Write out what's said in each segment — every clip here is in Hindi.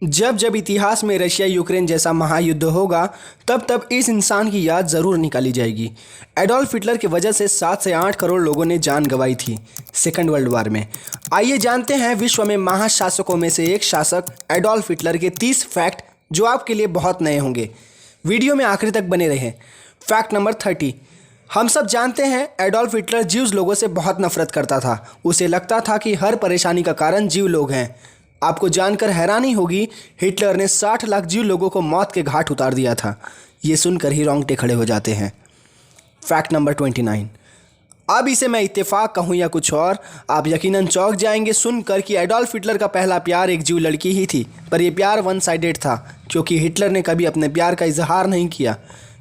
जब जब इतिहास में रशिया यूक्रेन जैसा महायुद्ध होगा तब तब इस इंसान की याद ज़रूर निकाली जाएगी। एडोल्फ हिटलर की वजह से 7 से 8 करोड़ लोगों ने जान गंवाई थी सेकेंड वर्ल्ड वॉर में। आइए जानते हैं विश्व में महाशासकों में से एक शासक एडोल्फ हिटलर के 30 फैक्ट जो आपके लिए बहुत नए होंगे। वीडियो में आखिरी तक बने रहें। Fact number 30। हम सब जानते हैं एडोल्फ हिटलर ज्यूज़ लोगों से बहुत नफरत करता था। उसे लगता था कि हर परेशानी का कारण जीव लोग हैं। आपको जानकर हैरानी होगी, हिटलर ने 60 लाख जीव लोगों को मौत के घाट उतार दिया था। ये सुनकर ही रोंगटे खड़े हो जाते हैं। Fact number 29। अब इसे मैं इत्तेफाक कहूँ या कुछ और, आप यकीनन चौंक जाएंगे सुनकर कि एडोल्फ हिटलर का पहला प्यार एक जीव लड़की ही थी। पर यह प्यार वन साइडेड था, क्योंकि हिटलर ने कभी अपने प्यार का इजहार नहीं किया।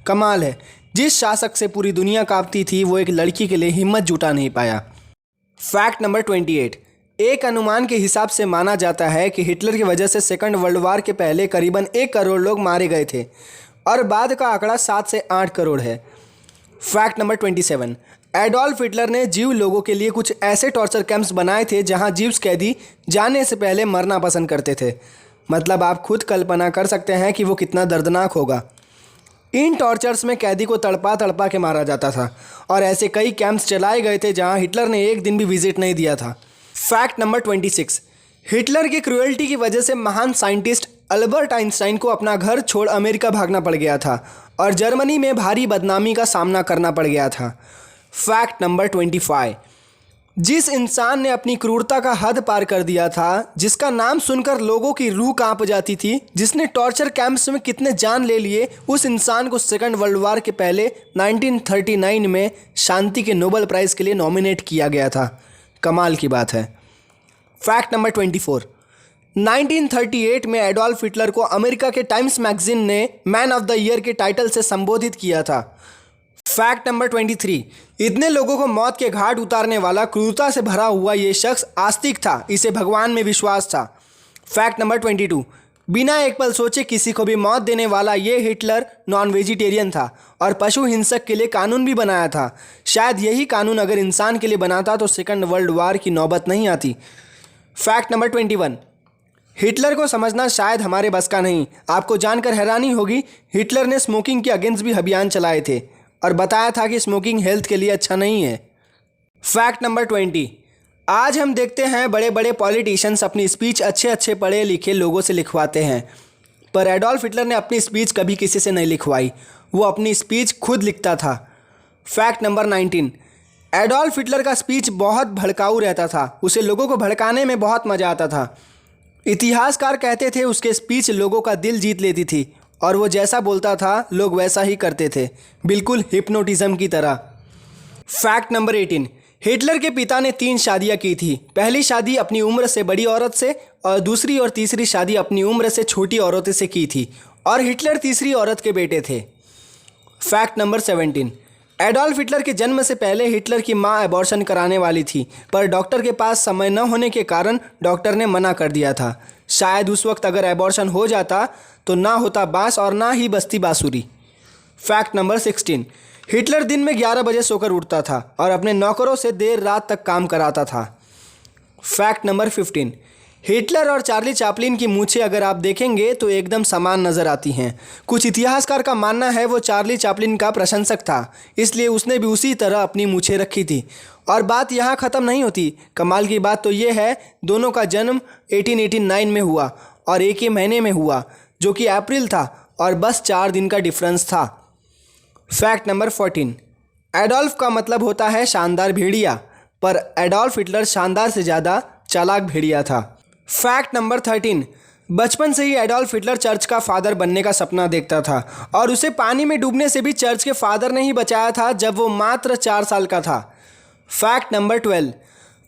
कमाल है, जिस शासक से पूरी दुनिया कांपती थी वो एक लड़की के लिए हिम्मत जुटा नहीं पाया। Fact number 28। एक अनुमान के हिसाब से माना जाता है कि हिटलर की वजह से सेकंड वर्ल्ड वॉर के पहले करीबन 1 करोड़ लोग मारे गए थे और बाद का आंकड़ा 7 से 8 करोड़ है। Fact number 27। एडोल्फ हिटलर ने जीव लोगों के लिए कुछ ऐसे टॉर्चर कैंप्स बनाए थे जहां जीव कैदी जाने से पहले मरना पसंद करते थे। मतलब आप खुद कल्पना कर सकते हैं कि वो कितना दर्दनाक होगा। इन टॉर्चर्स में कैदी को तड़पा तड़पा के मारा जाता था और ऐसे कई कैंप्स चलाए गए थे जहां हिटलर ने एक दिन भी विजिट नहीं दिया था। Fact number 26। हिटलर की क्रूएल्टी की वजह से महान साइंटिस्ट अल्बर्ट आइंस्टाइन को अपना घर छोड़ अमेरिका भागना पड़ गया था और जर्मनी में भारी बदनामी का सामना करना पड़ गया था। Fact number 25। जिस इंसान ने अपनी क्रूरता का हद पार कर दिया था, जिसका नाम सुनकर लोगों की रूह कांप जाती थी, जिसने टॉर्चर कैंप्स में कितने जान ले लिए, उस इंसान को सेकंड वर्ल्ड वॉर के पहले 1939 में शांति के नोबेल प्राइज़ के लिए नॉमिनेट किया गया था। कमाल की बात है। Fact number 24। 1938 में एडोल्फ हिटलर को अमेरिका के टाइम्स मैगजीन ने मैन ऑफ द ईयर के टाइटल से संबोधित किया था। Fact number 23। इतने लोगों को मौत के घाट उतारने वाला, क्रूरता से भरा हुआ ये शख्स आस्तिक था, इसे भगवान में विश्वास था। Fact number 22। बिना एक पल सोचे किसी को भी मौत देने वाला ये हिटलर नॉन वेजिटेरियन था और पशु हिंसक के लिए कानून भी बनाया था। शायद यही कानून अगर इंसान के लिए बनाता तो सेकंड वर्ल्ड वॉर की नौबत नहीं आती। Fact number 21। हिटलर को समझना शायद हमारे बस का नहीं। आपको जानकर हैरानी होगी, हिटलर ने स्मोकिंग के अगेंस्ट भी अभियान चलाए थे और बताया था कि स्मोकिंग हेल्थ के लिए अच्छा नहीं है। Fact number 20। आज हम देखते हैं बड़े बड़े पॉलिटिशियंस अपनी स्पीच अच्छे अच्छे पढ़े लिखे लोगों से लिखवाते हैं, पर एडोल्फ हिटलर ने अपनी स्पीच कभी किसी से नहीं लिखवाई। वो अपनी स्पीच खुद लिखता था। Fact number 19। एडोल्फ हिटलर का स्पीच बहुत भड़काऊ रहता था। उसे लोगों को भड़काने में बहुत मज़ा आता था। इतिहासकार कहते थे उसके स्पीच लोगों का दिल जीत लेती थी और वो जैसा बोलता था लोग वैसा ही करते थे, बिल्कुल हिप्नोटिज्म की तरह। Fact number 18। हिटलर के पिता ने 3 शादियां की थी। पहली शादी अपनी उम्र से बड़ी औरत से और दूसरी और तीसरी शादी अपनी उम्र से छोटी औरतों से की थी और हिटलर तीसरी औरत के बेटे थे। Fact number 17। एडोल्फ हिटलर के जन्म से पहले हिटलर की मां एबॉर्शन कराने वाली थी, पर डॉक्टर के पास समय न होने के कारण डॉक्टर ने मना कर दिया था। शायद उस वक्त अगर एबॉर्शन हो जाता तो ना होता बांस और ना ही बजती बांसुरी। Fact number 16। हिटलर दिन में 11 बजे सोकर उठता था और अपने नौकरों से देर रात तक काम कराता था। Fact number 15। हिटलर और चार्ली चैपलिन की मूछें अगर आप देखेंगे तो एकदम समान नज़र आती हैं। कुछ इतिहासकार का मानना है वो चार्ली चैपलिन का प्रशंसक था, इसलिए उसने भी उसी तरह अपनी मूछें रखी थी। और बात यहाँ ख़त्म नहीं होती। कमाल की बात तो ये है, दोनों का जन्म 1889 में हुआ और एक ही महीने में हुआ, जो कि अप्रैल था, और बस 4 दिन का डिफरेंस था। Fact number 14। एडोल्फ का मतलब होता है शानदार भेड़िया, पर एडोल्फ हिटलर शानदार से ज़्यादा चालाक भेड़िया था। Fact number 13। बचपन से ही एडोल्फ हिटलर चर्च का फादर बनने का सपना देखता था और उसे पानी में डूबने से भी चर्च के फादर ने ही बचाया था जब वो मात्र 4 साल का था। Fact number 12।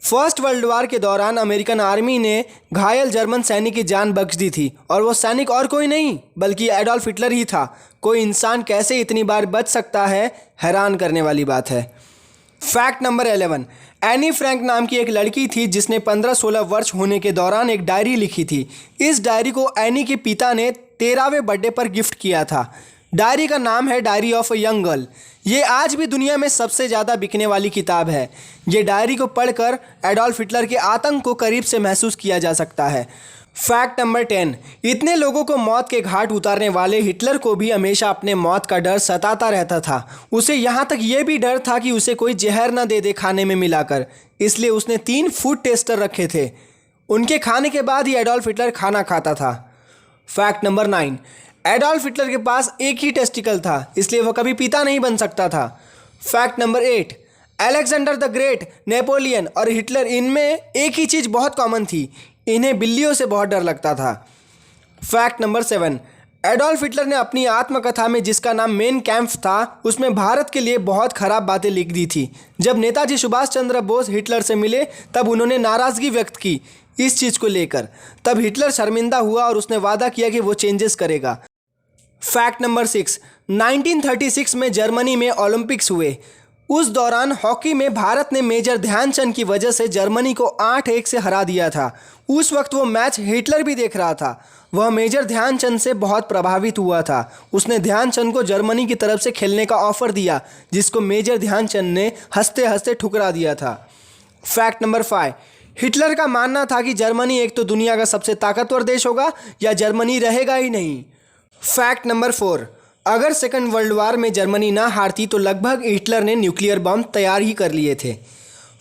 First world war के दौरान अमेरिकन आर्मी ने घायल जर्मन सैनिक की जान बख्श दी थी और वो सैनिक और कोई नहीं बल्कि एडोल्फ हिटलर ही था। कोई इंसान कैसे इतनी बार बच सकता है, हैरान करने वाली बात है। Fact number 11। एनी फ्रैंक नाम की एक लड़की थी जिसने 15-16 वर्ष होने के दौरान एक डायरी लिखी थी। इस डायरी को एनी के पिता ने 13वें बर्थडे पर गिफ्ट किया था। डायरी का नाम है diary of a young girl. ये आज भी दुनिया में सबसे ज़्यादा बिकने वाली किताब है। ये डायरी को पढ़कर एडोल्फ हिटलर के आतंक को करीब से महसूस किया जा सकता है। फैक्ट नंबर 10, इतने लोगों को मौत के घाट उतारने वाले हिटलर को भी हमेशा अपने मौत का डर सताता रहता था। उसे यहाँ तक यह भी डर था कि उसे कोई जहर न दे दे खाने में मिलाकर, इसलिए उसने 3 फूड टेस्टर रखे थे। उनके खाने के बाद ही एडोल्फ हिटलर खाना खाता था। फैक्ट नंबर 9, एडोल्फ हिटलर के पास एक ही टेस्टिकल था, इसलिए वह कभी पिता नहीं बन सकता था। Fact number 8, Alexander the great, Napoleon और हिटलर, इनमें एक ही चीज़ बहुत कॉमन थी, इन्हें बिल्लियों से बहुत डर लगता था। फैक्ट नंबर 7, एडोल्फ हिटलर ने अपनी आत्मकथा में, जिसका नाम मेन कैंप था, उसमें भारत के लिए बहुत खराब बातें लिख दी थी। जब नेताजी सुभाष चंद्र बोस हिटलर से मिले तब उन्होंने नाराज़गी व्यक्त की इस चीज़ को लेकर। तब हिटलर शर्मिंदा हुआ और उसने वादा किया कि वो चेंजेस करेगा। फैक्ट नंबर 6, 1936 में जर्मनी में ओलंपिक्स हुए। उस दौरान हॉकी में भारत ने मेजर ध्यानचंद की वजह से जर्मनी को 8-1 से हरा दिया था। उस वक्त वो मैच हिटलर भी देख रहा था। वह मेजर ध्यानचंद से बहुत प्रभावित हुआ था। उसने ध्यानचंद को जर्मनी की तरफ से खेलने का ऑफर दिया, जिसको मेजर ध्यानचंद ने हंसते हंसते ठुकरा दिया था। फैक्ट नंबर 5, हिटलर का मानना था कि जर्मनी एक तो दुनिया का सबसे ताकतवर देश होगा या जर्मनी रहेगा ही नहीं। फैक्ट नंबर 4, अगर सेकंड वर्ल्ड वार में जर्मनी ना हारती तो लगभग हिटलर ने न्यूक्लियर बम तैयार ही कर लिए थे।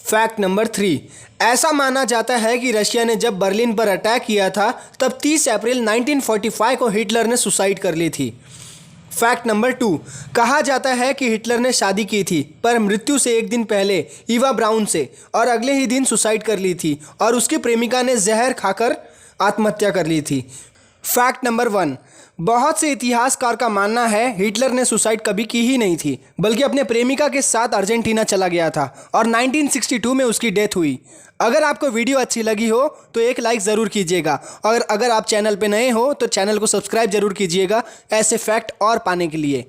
फैक्ट नंबर 3, ऐसा माना जाता है कि रशिया ने जब बर्लिन पर अटैक किया था तब 30 अप्रैल 1945 को हिटलर ने सुसाइड कर ली थी। फैक्ट नंबर 2, कहा जाता है कि हिटलर ने शादी की थी पर मृत्यु से एक दिन पहले ईवा ब्राउन से, और अगले ही दिन सुसाइड कर ली थी और उसकी प्रेमिका ने जहर खाकर आत्महत्या कर ली थी। फैक्ट नंबर 1, बहुत से इतिहासकार का मानना है हिटलर ने सुसाइड कभी की ही नहीं थी, बल्कि अपने प्रेमिका के साथ अर्जेंटीना चला गया था और 1962 में उसकी डेथ हुई। अगर आपको वीडियो अच्छी लगी हो तो एक लाइक ज़रूर कीजिएगा, और अगर आप चैनल पे नए हो तो चैनल को सब्सक्राइब ज़रूर कीजिएगा ऐसे फैक्ट और पाने के लिए।